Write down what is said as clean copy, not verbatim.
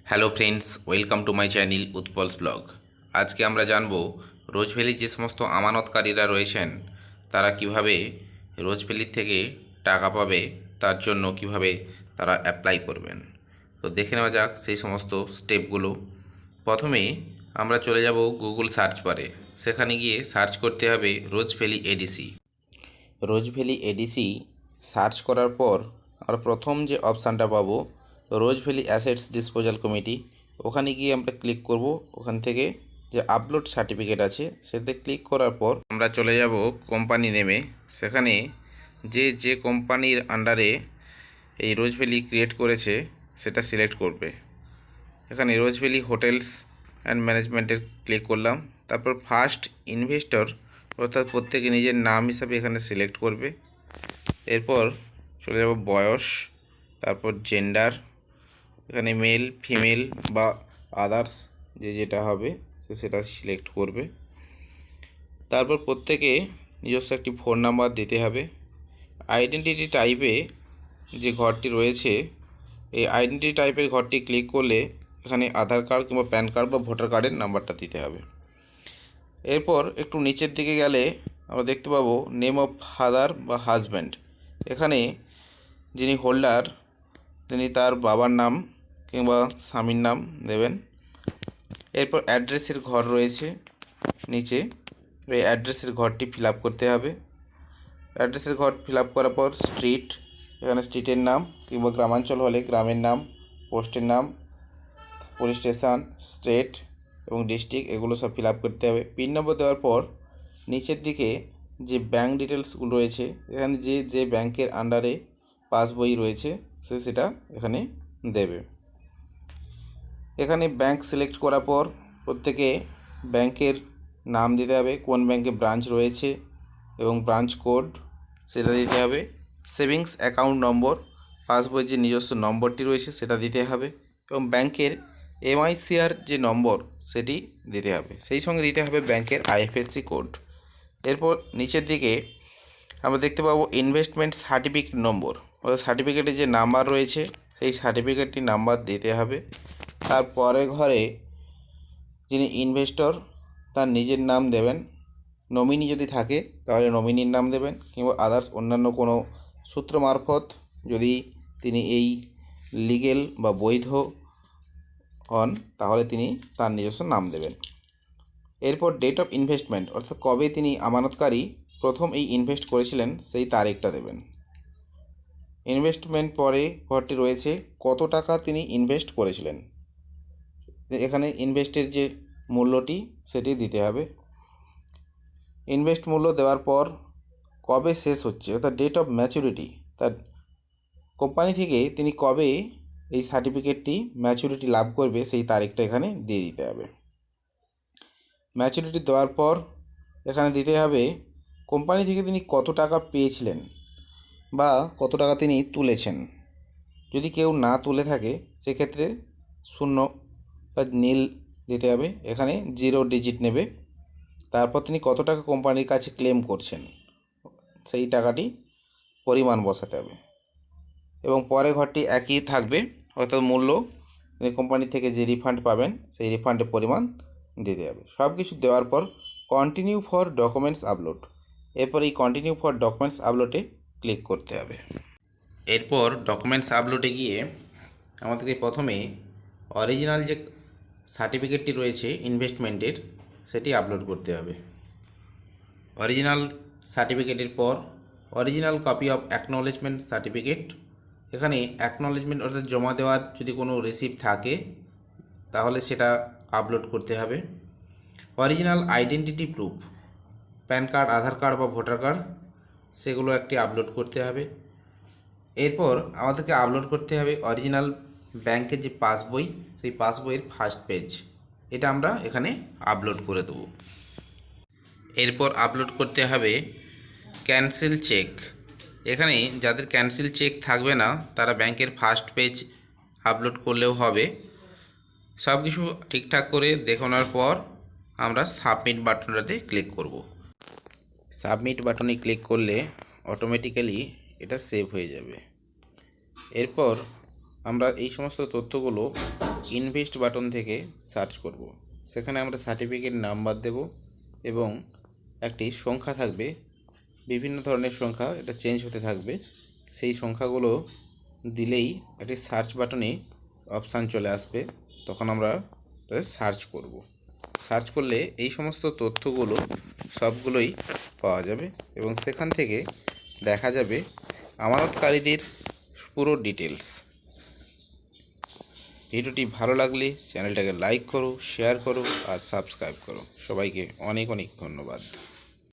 Hello friends, welcome to my channel Utpal's blog. আজকে আমরা জানব রোজভ্যালির যে সমস্ত আমানতকারীরা রয়েছেন তারা কিভাবে রোজভ্যালির থেকে টাকা পাবে, তার জন্য কিভাবে তারা অ্যাপ্লাই করবেন। তো দেখে নেওয়া যাক সেই সমস্ত স্টেপগুলো। প্রথমে আমরা চলে যাব গুগল সার্চ বারে। সেখানে গিয়ে সার্চ করতে হবে Rose Valley ADC. Rose Valley ADC search করার পর আমরা প্রথম যে অপশানটা পাবো রোজভ্যালি অ্যাসেটস ডিসপোজাল কমিটি, ওখানে গিয়ে আমরা ক্লিক করব। ওখান থেকে যে আপলোড সার্টিফিকেট আছে সেটাতে ক্লিক করার পর আমরা চলে যাব কোম্পানি নেমে। সেখানে যে কোম্পানির আন্ডারে এই রোজভ্যালি ক্রিয়েট করেছে সেটা সিলেক্ট করবে। এখানে রোজভ্যালি হোটেলস অ্যান্ড ম্যানেজমেন্টের ক্লিক করলাম। তারপর ফার্স্ট ইনভেস্টর অর্থাৎ প্রত্যেকে নিজের নাম হিসাবে এখানে সিলেক্ট করবে। এরপর চলে যাব বয়স, তারপর জেন্ডার, এখানে মেল ফিমেল বা আদার্স যেটা হবে সেটা সিলেক্ট করবে। তারপর প্রত্যেকে নিজস্ব একটি ফোন নাম্বার দিতে হবে। আইডেন্টিটি টাইপে যে ঘরটি রয়েছে এই আইডেন্টিটি টাইপের ঘরটি ক্লিক করলে এখানে আধার কার্ড কিংবা প্যান কার্ড বা ভোটার কার্ডের নাম্বারটা দিতে হবে। এরপর একটু নিচের দিকে গেলে আমরা দেখতে পাবো নেম অফ ফাদার বা হাজব্যান্ড। এখানে যিনি হোল্ডার তিনি তার বাবার নাম কিংবা স্বামীর নাম দেবেন। এরপর অ্যাড্রেসের ঘর রয়েছে নিচে, এই অ্যাড্রেসের ঘরটি ফিল আপ করতে হবে। অ্যাড্রেসের ঘর ফিল আপ করার পর স্ট্রিট, এখানে স্ট্রিটের নাম কিংবা গ্রামাঞ্চল হলে গ্রামের নাম, পোস্টের নাম, পুলিশ স্টেশন, স্টেট এবং ডিস্ট্রিক্ট এগুলো সব ফিল আপ করতে হবে। পিন নম্বর দেওয়ার পর নিচের দিকে যে ব্যাঙ্ক ডিটেলসগুলো রয়েছে এখানে যে ব্যাংকের আন্ডারে পাসবই রয়েছে সেটা এখানে দেবে। এখানে ব্যাংক সিলেক্ট করার পর প্রত্যেকে ব্যাংকের নাম দিতে হবে, কোন ব্যাংকে ব্রাঞ্চ রয়েছে এবং ব্রাঞ্চ কোড সেটা দিতে হবে। সেভিংস অ্যাকাউন্ট নম্বর, পাসবইয়ের যে নিজস্ব নম্বরটি রয়েছে সেটা দিতে হবে এবং ব্যাংকের এমআইসিআর যে নম্বর সেটি দিতে হবে। সেই সঙ্গে দিতে হবে ব্যাংকের আইএফএসসি কোড। এরপর নিচের দিকে আমরা দেখতে পাবো ইনভেস্টমেন্ট সার্টিফিকেট নম্বর, অর্থাৎ সার্টিফিকেটের যে নাম্বার রয়েছে সেই সার্টিফিকেটটি নাম্বার দিতে হবে। তারপরে ঘরে যিনি ইনভেস্টর তার নিজের নাম দেবেন, নমিনি যদি থাকে তাহলে নমিনির নাম দেবেন কিংবা আদার্স অন্যান্য কোনো সূত্র মারফত যদি তিনি এই লিগেল বা বৈধ হন তাহলে তিনি তার নিজস্ব নাম দেবেন। এরপর ডেট অফ ইনভেস্টমেন্ট, অর্থাৎ কবে তিনি আমানতকারী প্রথম এই ইনভেস্ট করেছিলেন সেই তারিখটা দেবেন। ইনভেস্টমেন্ট পরে ঘরটি রয়েছে কত টাকা তিনি ইনভেস্ট করেছিলেন, এখানে ইনভেস্টের যে মূল্যটি সেটি দিতে হবে। ইনভেস্ট মূল্য দেওয়ার পর কবে শেষ হচ্ছে অর্থাৎ ডেট অফ ম্যাচুরিটি, তার কোম্পানি থেকে তিনি কবে এই সার্টিফিকেটটি ম্যাচুরিটি লাভ করবে সেই তারিখটা এখানে দিয়ে দিতে হবে। ম্যাচুরিটি দেওয়ার পর এখানে দিতে হবে কোম্পানি থেকে তিনি কত টাকা পেয়েছিলেন বা কত টাকা তিনি তুলেছেন। যদি কেউ না তুলে থাকে সেক্ষেত্রে 0 বা নীল দিতে হবে, এখানে 0 ডিজিট নেবে। তারপর তিনি কত টাকা কোম্পানির কাছে ক্লেম করছেন সেই টাকাটি পরিমাণ বসাতে হবে এবং পরে ঘরটি একই থাকবে, অর্থাৎ মূল্য কোম্পানি থেকে যে রিফান্ড পাবেন সেই রিফান্ডের পরিমাণ দিতে হবে। সব কিছু দেওয়ার পর কন্টিনিউ ফর ডকুমেন্টস আপলোড, এরপর এই কন্টিনিউ ফর ডকুমেন্টস আপলোডে ক্লিক করতে হবে। এরপর ডকুমেন্টস আপলোডে গিয়ে আমাদেরকে প্রথমে অরিজিনাল যে সার্টিফিকেটটি রয়েছে ইনভেস্টমেন্টের সেটি আপলোড করতে হবে। অরিজিনাল সার্টিফিকেটের পর original copy of acknowledgement certificate, এখানে অ্যাকনোলেজমেন্ট অর্থাৎ জমা দেওয়ার যদি কোনো রিসিপ্ট থাকে তাহলে সেটা আপলোড করতে হবে। Original identity proof, PAN card, Aadhaar card বা ভোটার কার্ড সেগুলো একটি আপলোড করতে হবে। এরপর আমাদেরকে আপলোড করতে হবে অরিজিনাল ব্যাংকের যে পাসবই সেই পাসবইয়ের ফার্স্ট পেজ, এটা আমরা এখানে আপলোড করে দেবো। এরপর আপলোড করতে হবে ক্যান্সেল চেক, এখানে যাদের ক্যান্সেল চেক থাকবে না তারা ব্যাংকের ফার্স্ট পেজ আপলোড করলেও হবে। সব কিছু ঠিকঠাক করে দেখানোর পর আমরা সাবমিট বাটনটাতে ক্লিক করব। সাবমিট বাটনে ক্লিক করলে অটোমেটিক্যালি এটা সেভ হয়ে যাবে। এরপর আমরা এই সমস্ত তথ্যগুলো ইনভেস্ট বাটন থেকে সার্চ করব। সেখানে আমরা সার্টিফিকেট নাম্বার দেব এবং একটি সংখ্যা থাকবে, বিভিন্ন ধরনের সংখ্যা, এটা চেঞ্জ হতে থাকবে। সেই সংখ্যাগুলো দিলেই একটি সার্চ বাটনে অপশান চলে আসবে, তখন আমরা সার্চ করব। সার্চ করলে এই সমস্ত তথ্যগুলো সবগুলোই পাওয়া যাবে এবং সেখান থেকে দেখা যাবে আমানতকারীদের পুরো ডিটেলস। ভিডিওটি ভালো লাগলে চ্যানেলটাকে লাইক করো, শেয়ার করো আর সাবস্ক্রাইব করো। সবাইকে অনেক অনেক ধন্যবাদ।